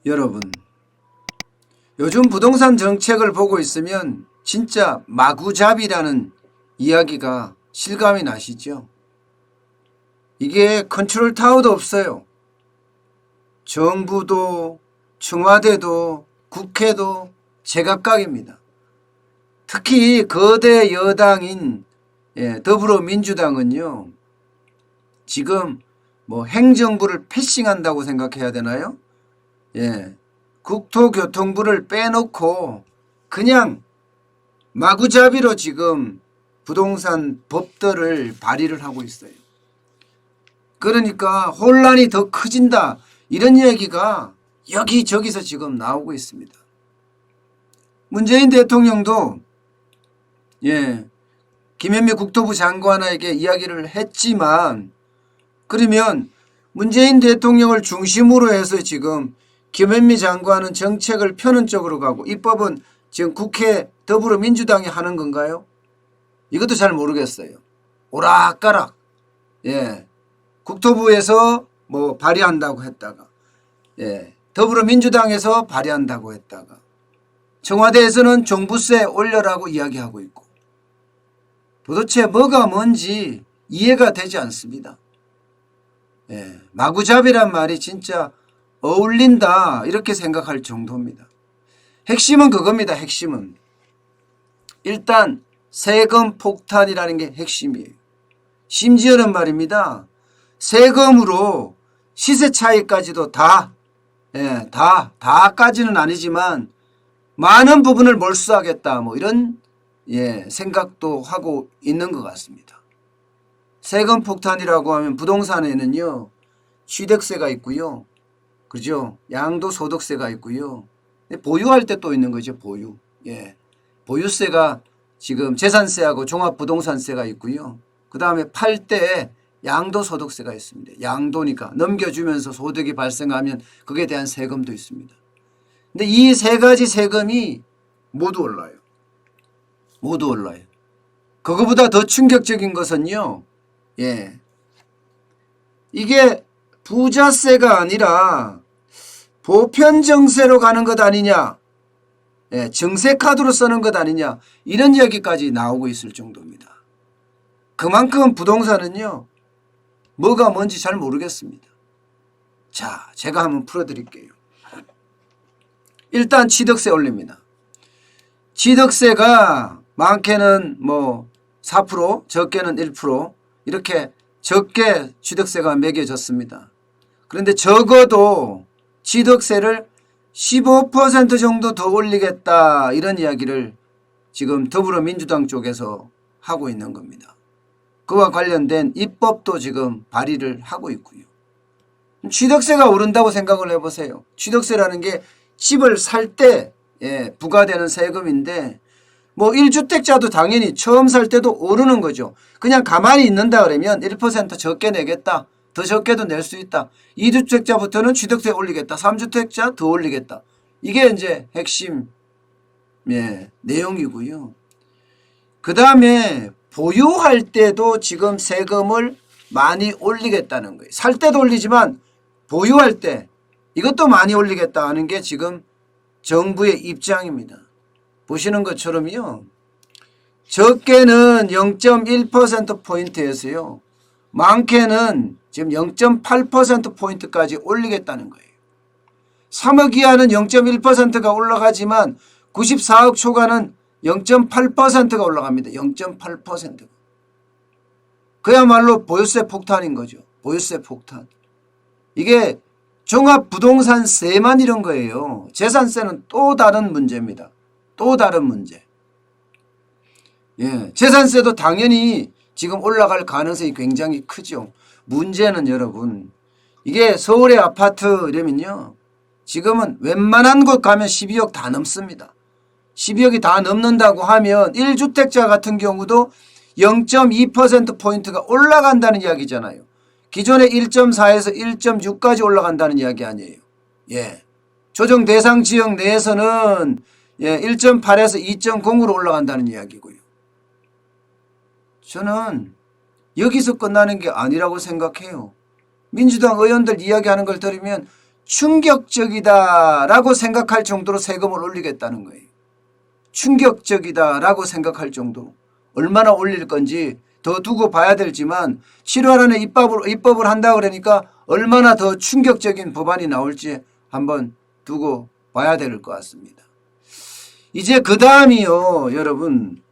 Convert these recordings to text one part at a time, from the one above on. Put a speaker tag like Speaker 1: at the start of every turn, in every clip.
Speaker 1: 여러분, 요즘 부동산 정책을 보고 있으면 진짜 마구잡이라는 이야기가 실감이 나시죠? 이게 컨트롤 타워도 없어요. 정부도 청와대도 국회도 제각각입니다. 특히 거대 여당인 더불어민주당은요, 지금 행정부를 패싱한다고 생각해야 되나요? 국토교통부를 빼놓고 그냥 마구잡이로 지금 부동산 법들을 발의를 하고 있어요. 그러니까 혼란이 더 커진다, 이런 얘기가 여기저기서 지금 나오고 있습니다. 문재인 대통령도 김현미 국토부 장관에게 이야기를 했지만, 그러면 문재인 대통령을 중심으로 해서 지금 김현미 장관은 정책을 펴는 쪽으로 가고 입법은 지금 국회 더불어민주당이 하는 건가요? 이것도 잘 모르겠어요. 오락가락. 국토부에서 발의한다고 했다가, 더불어민주당에서 발의한다고 했다가, 청와대에서는 종부세 올려라고 이야기하고 있고, 도대체 뭐가 뭔지 이해가 되지 않습니다. 마구잡이란 말이 진짜 어울린다, 이렇게 생각할 정도입니다. 핵심은 그겁니다. 핵심은 일단 세금 폭탄이라는 게 핵심이에요. 심지어는 말입니다, 세금으로 시세 차이까지도 다까지는 아니지만 많은 부분을 몰수하겠다, 이런 생각도 하고 있는 것 같습니다. 세금 폭탄이라고 하면 부동산에는요, 취득세가 있고요, 그죠? 양도소득세가 있고요, 보유할 때 또 있는 거죠. 보유세가 지금 재산세하고 종합부동산세가 있고요, 그 다음에 팔 때 양도소득세가 있습니다. 양도니까 넘겨주면서 소득이 발생하면 그에 대한 세금도 있습니다. 근데 이 세 가지 세금이 모두 올라요. 그거보다 더 충격적인 것은요, 이게 부자세가 아니라 보편정세로 가는 것 아니냐, 정세카드로 쓰는 것 아니냐, 이런 이야기까지 나오고 있을 정도입니다. 그만큼 부동산은요, 뭐가 뭔지 잘 모르겠습니다. 자, 제가 한번 풀어드릴게요. 일단 취득세 올립니다. 취득세가 많게는 4%, 적게는 1%, 이렇게 적게 취득세가 매겨졌습니다. 그런데 적어도 취득세를 15% 정도 더 올리겠다, 이런 이야기를 지금 더불어민주당 쪽에서 하고 있는 겁니다. 그와 관련된 입법도 지금 발의를 하고 있고요. 취득세가 오른다고 생각을 해보세요. 취득세라는 게 집을 살 때 부과되는 세금인데, 1주택자도 당연히 처음 살 때도 오르는 거죠. 그냥 가만히 있는다 그러면 1% 적게 내겠다, 더 적게도 낼 수 있다. 2주택자부터는 취득세 올리겠다, 3주택자 더 올리겠다. 이게 이제 핵심 내용이고요. 그 다음에 보유할 때도 지금 세금을 많이 올리겠다는 거예요. 살 때도 올리지만 보유할 때 이것도 많이 올리겠다 하는 게 지금 정부의 입장입니다. 보시는 것처럼요, 적게는 0.1%포인트에서요, 많게는 지금 0.8%포인트까지 올리겠다는 거예요. 3억 이하는 0.1%가 올라가지만 94억 초과는 0.8%가 올라갑니다. 0.8%. 그야말로 보유세 폭탄인 거죠. 보유세 폭탄. 이게 종합부동산세만 이런 거예요. 재산세는 또 다른 문제입니다. 또 다른 문제. 재산세도 당연히 지금 올라갈 가능성이 굉장히 크죠. 문제는 여러분, 이게 서울의 아파트 이러면요, 지금은 웬만한 곳 가면 12억 다 넘습니다. 12억이 다 넘는다고 하면 1주택자 같은 경우도 0.2%포인트가 올라간다는 이야기잖아요. 기존의 1.4에서 1.6까지 올라간다는 이야기 아니에요. 조정 대상 지역 내에서는 1.8에서 2.0으로 올라간다는 이야기고요. 저는 여기서 끝나는 게 아니라고 생각해요. 민주당 의원들 이야기하는 걸 들으면 충격적이다라고 생각할 정도로 세금을 올리겠다는 거예요. 충격적이다라고 생각할 정도로. 얼마나 올릴 건지 더 두고 봐야 되지만 7월 안에 입법을 한다고 그러니까 얼마나 더 충격적인 법안이 나올지 한번 두고 봐야 될 것 같습니다. 이제 그 다음이요, 여러분.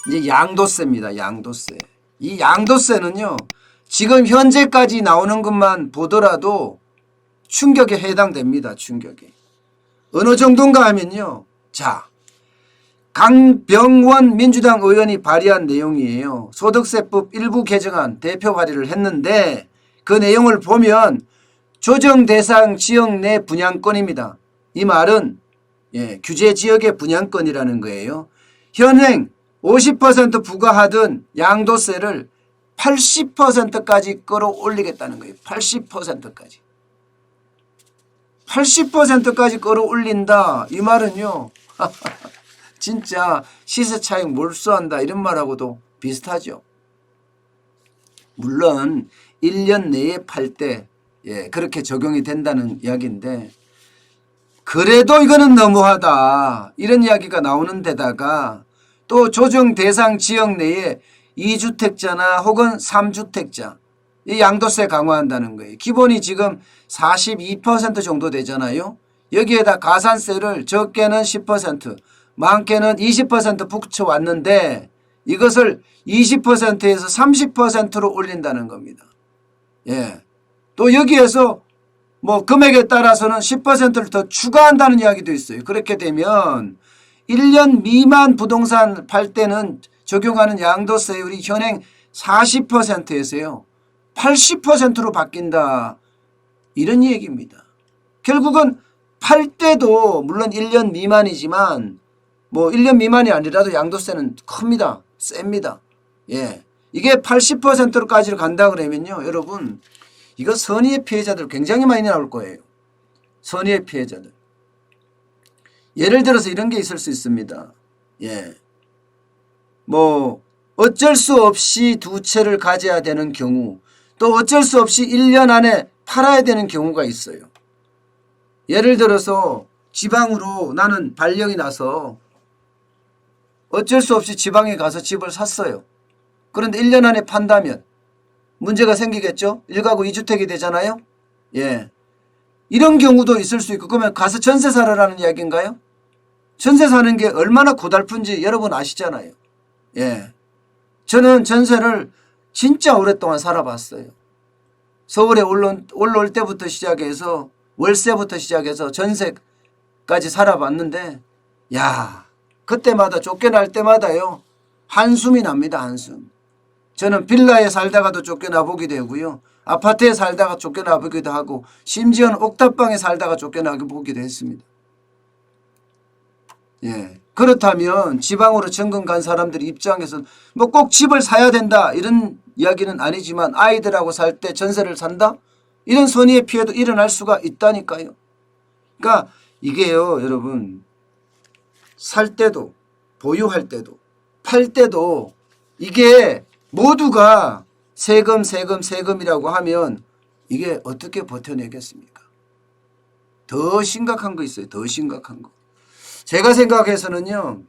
Speaker 1: 이제 양도세입니다. 양도세. 이 양도세는요, 지금 현재까지 나오는 것만 보더라도 충격에 해당됩니다. 충격에. 어느 정도인가 하면요. 자, 강병원 민주당 의원이 발의한 내용이에요. 소득세법 일부 개정안 대표 발의를 했는데 그 내용을 보면 조정 대상 지역 내 분양권입니다. 이 말은 규제 지역의 분양권이라는 거예요. 현행 50% 부과하던 양도세를 80%까지 끌어올리겠다는 거예요. 80%까지. 80%까지 끌어올린다. 이 말은요. 진짜 시세 차익 몰수한다 이런 말하고도 비슷하죠. 물론 1년 내에 팔 때 그렇게 적용이 된다는 이야기인데 그래도 이거는 너무하다 이런 이야기가 나오는 데다가 또 조정 대상 지역 내에 2주택자나 혹은 3주택자 이 양도세 강화한다는 거예요. 기본이 지금 42% 정도 되잖아요. 여기에다 가산세를 적게는 10% 많게는 20% 붙여왔는데 이것을 20%에서 30%로 올린다는 겁니다. 또 여기에서 뭐 금액에 따라서는 10%를 더 추가한다는 이야기도 있어요. 그렇게 되면 1년 미만 부동산 팔 때는 적용하는 양도세율이 현행 40%에서요. 80%로 바뀐다. 이런 얘기입니다. 결국은 팔 때도 물론 1년 미만이지만 뭐 1년 미만이 아니라도 양도세는 큽니다. 셉니다. 이게 80%까지 간다 그러면요. 여러분 이거 선의의 피해자들 굉장히 많이 나올 거예요. 선의의 피해자들. 예를 들어서 이런 게 있을 수 있습니다. 뭐 어쩔 수 없이 두 채를 가져야 되는 경우 또 어쩔 수 없이 1년 안에 팔아야 되는 경우가 있어요. 예를 들어서 지방으로 나는 발령이 나서 어쩔 수 없이 지방에 가서 집을 샀어요. 그런데 1년 안에 판다면 문제가 생기겠죠. 1가구 2주택이 되잖아요. 이런 경우도 있을 수 있고 그러면 가서 전세 살아라는 이야기인가요? 전세 사는 게 얼마나 고달픈지 여러분 아시잖아요. 저는 전세를 진짜 오랫동안 살아봤어요. 서울에 올라올 때부터 시작해서 월세부터 시작해서 전세까지 살아봤는데 그때마다 쫓겨날 때마다요. 한숨이 납니다. 한숨. 저는 빌라에 살다가도 쫓겨나 보기도 되고요. 아파트에 살다가 쫓겨나 보기도 하고 심지어는 옥탑방에 살다가 쫓겨나 보기도 했습니다. 그렇다면 지방으로 전근 간 사람들 입장에서는 뭐 꼭 집을 사야 된다 이런 이야기는 아니지만 아이들하고 살 때 전세를 산다? 이런 선의의 피해도 일어날 수가 있다니까요. 그러니까 이게요 여러분 살 때도 보유할 때도 팔 때도 이게 모두가 세금이라고 하면 이게 어떻게 버텨내겠습니까? 더 심각한 거 있어요. 더 심각한 거. 제가 생각해서는요.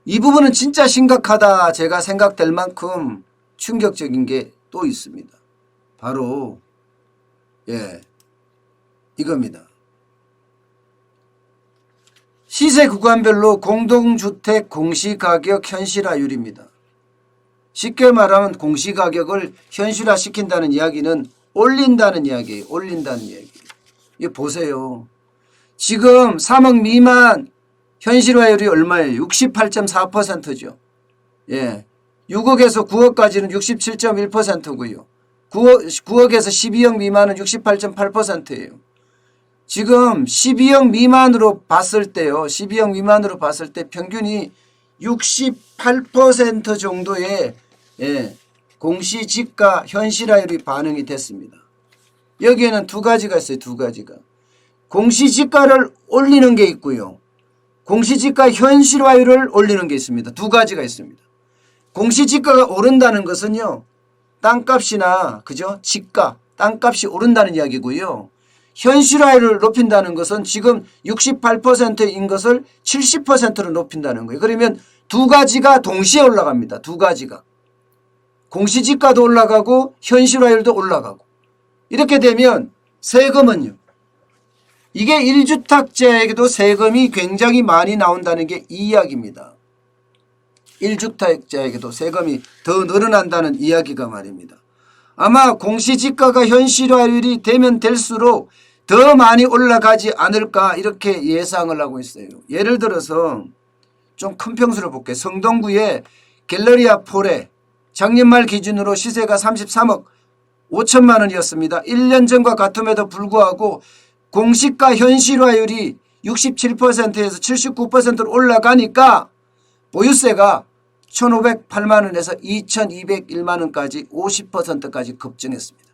Speaker 1: 이 부분은 진짜 심각하다 제가 생각될 만큼 충격적인 게 또 있습니다. 바로 이겁니다. 시세 구간별로 공동주택 공시가격 현실화율입니다. 쉽게 말하면 공시가격을 현실화시킨다는 이야기는 올린다는 이야기예요. 올린다는 이야기. 이거 보세요. 지금 3억 미만 현실화율이 얼마예요? 68.4%죠. 6억에서 9억까지는 67.1%고요. 9억에서 12억 미만은 68.8%예요. 지금 12억 미만으로 봤을 때요. 12억 미만으로 봤을 때 평균이 68% 정도의 공시지가 현실화율이 반영이 됐습니다. 여기에는 두 가지가 있어요. 두 가지가. 공시지가를 올리는 게 있고요. 공시지가 현실화율을 올리는 게 있습니다. 두 가지가 있습니다. 공시지가가 오른다는 것은요. 땅값이나 그죠? 지가 땅값이 오른다는 이야기고요. 현실화율을 높인다는 것은 지금 68%인 것을 70%로 높인다는 거예요. 그러면 두 가지가 동시에 올라갑니다. 두 가지가. 공시지가도 올라가고 현실화율도 올라가고. 이렇게 되면 세금은요. 이게 1주택자에게도 세금이 굉장히 많이 나온다는 게 이 이야기입니다. 1주택자에게도 세금이 더 늘어난다는 이야기가 말입니다. 아마 공시지가가 현실화율이 되면 될수록 더 많이 올라가지 않을까 이렇게 예상을 하고 있어요. 예를 들어서 좀 큰 평수를 볼게요. 성동구의 갤러리아 폴에 작년 말 기준으로 시세가 33억 5천만 원이었습니다. 1년 전과 같음에도 불구하고 공시가 현실화율이 67%에서 79%로 올라가니까 보유세가 1,508만 원에서 2,201만 원까지 50%까지 급증했습니다.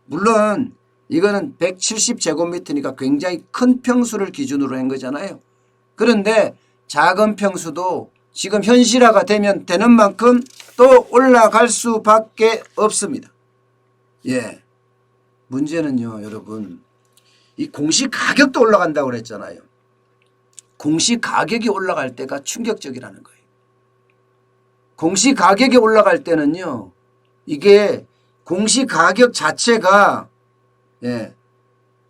Speaker 1: 물론 이거는 170제곱미터니까 굉장히 큰 평수를 기준으로 한 거잖아요. 그런데 작은 평수도 지금 현실화가 되면 되는 만큼 또 올라갈 수밖에 없습니다. 예. 문제는요, 여러분. 이 공시가격도 올라간다고 그랬잖아요. 공시가격이 올라갈 때가 충격적이라는 거예요. 공시가격이 올라갈 때는요. 이게 공시가격 자체가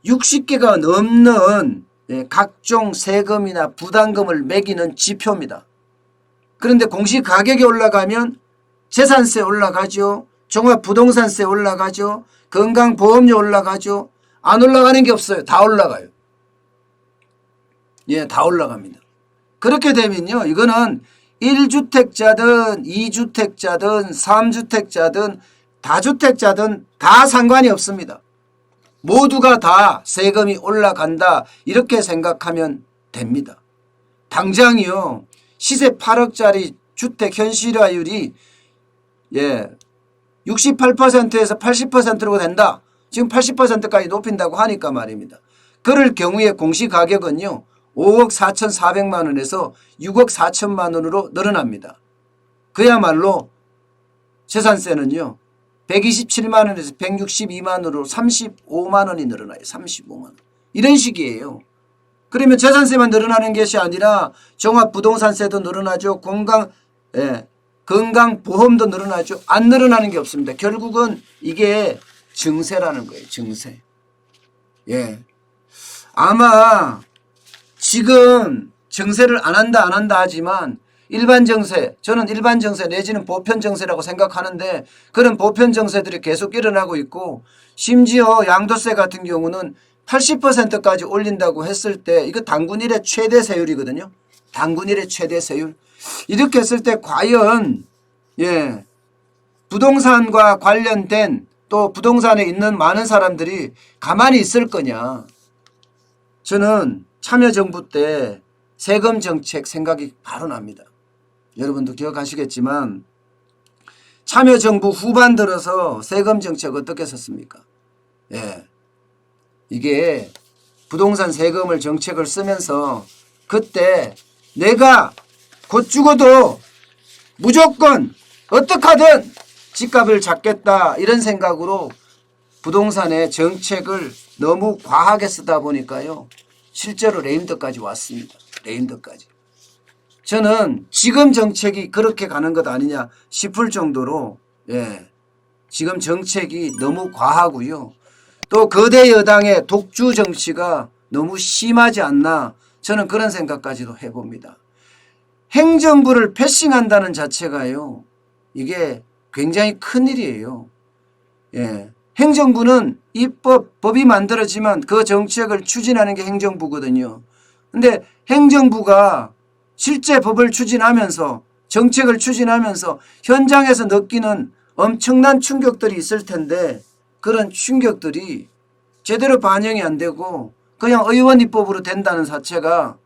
Speaker 1: 60개가 넘는 각종 세금이나 부담금을 매기는 지표입니다. 그런데 공시가격이 올라가면 재산세 올라가죠. 종합부동산세 올라가죠. 건강보험료 올라가죠. 안 올라가는 게 없어요. 다 올라가요. 예, 다 올라갑니다. 그렇게 되면요. 이거는 1주택자든 2주택자든 3주택자든 다주택자든 다 상관이 없습니다. 모두가 다 세금이 올라간다 이렇게 생각하면 됩니다. 당장이요. 시세 8억짜리 주택 현실화율이 68%에서 80%로 된다. 지금 80%까지 높인다고 하니까 말입니다. 그럴 경우에 공시가격은요. 5억 4,400만 원에서 6억 4천만 원으로 늘어납니다. 그야말로 재산세는요. 127만 원에서 162만 원으로 35만 원이 늘어나요. 35만 원. 이런 식이에요. 그러면 재산세만 늘어나는 것이 아니라 종합부동산세도 늘어나죠. 건강보험도 늘어나죠. 안 늘어나는 게 없습니다. 결국은 이게 증세라는 거예요. 증세. 예. 아마 지금 증세를 안 한다 하지만 일반 증세, 저는 일반 증세 내지는 보편 증세라고 생각하는데 그런 보편 증세들이 계속 일어나고 있고 심지어 양도세 같은 경우는 80%까지 올린다고 했을 때 이거 당군 일의 최대 세율이거든요. 당군 일의 최대 세율. 이렇게 했을 때 과연 부동산과 관련된 또 부동산에 있는 많은 사람들이 가만히 있을 거냐. 저는 참여정부 때 세금 정책 생각이 바로 납니다. 여러분도 기억하시겠지만 참여정부 후반 들어서 세금 정책 어떻게 썼습니까? 이게 부동산 세금을 정책을 쓰면서 그때 내가 곧 죽어도 무조건 어떻게 하든 집값을 잡겠다 이런 생각으로 부동산의 정책을 너무 과하게 쓰다 보니까요. 실제로 레임덕까지 왔습니다. 레임덕까지. 저는 지금 정책이 그렇게 가는 것 아니냐 싶을 정도로 지금 정책이 너무 과하고요. 또 거대 여당의 독주 정치가 너무 심하지 않나 저는 그런 생각까지도 해봅니다. 행정부를 패싱한다는 자체가요. 이게 굉장히 큰일이에요. 행정부는 법이 만들어지면 그 정책을 추진하는 게 행정부거든요. 근데 행정부가 실제 법을 추진하면서 정책을 추진하면서 현장에서 느끼는 엄청난 충격들이 있을 텐데 그런 충격들이 제대로 반영이 안 되고 그냥 의원 입법으로 된다는 자체가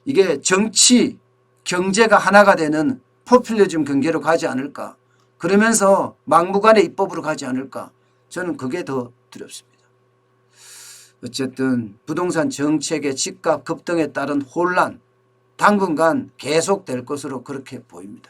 Speaker 1: 이게 정치, 경제가 하나가 되는 포퓰리즘 경계로 가지 않을까. 그러면서 막무가내 입법으로 가지 않을까. 저는 그게 더 두렵습니다. 어쨌든 부동산 정책의 집값 급등에 따른 혼란 당분간 계속될 것으로 그렇게 보입니다.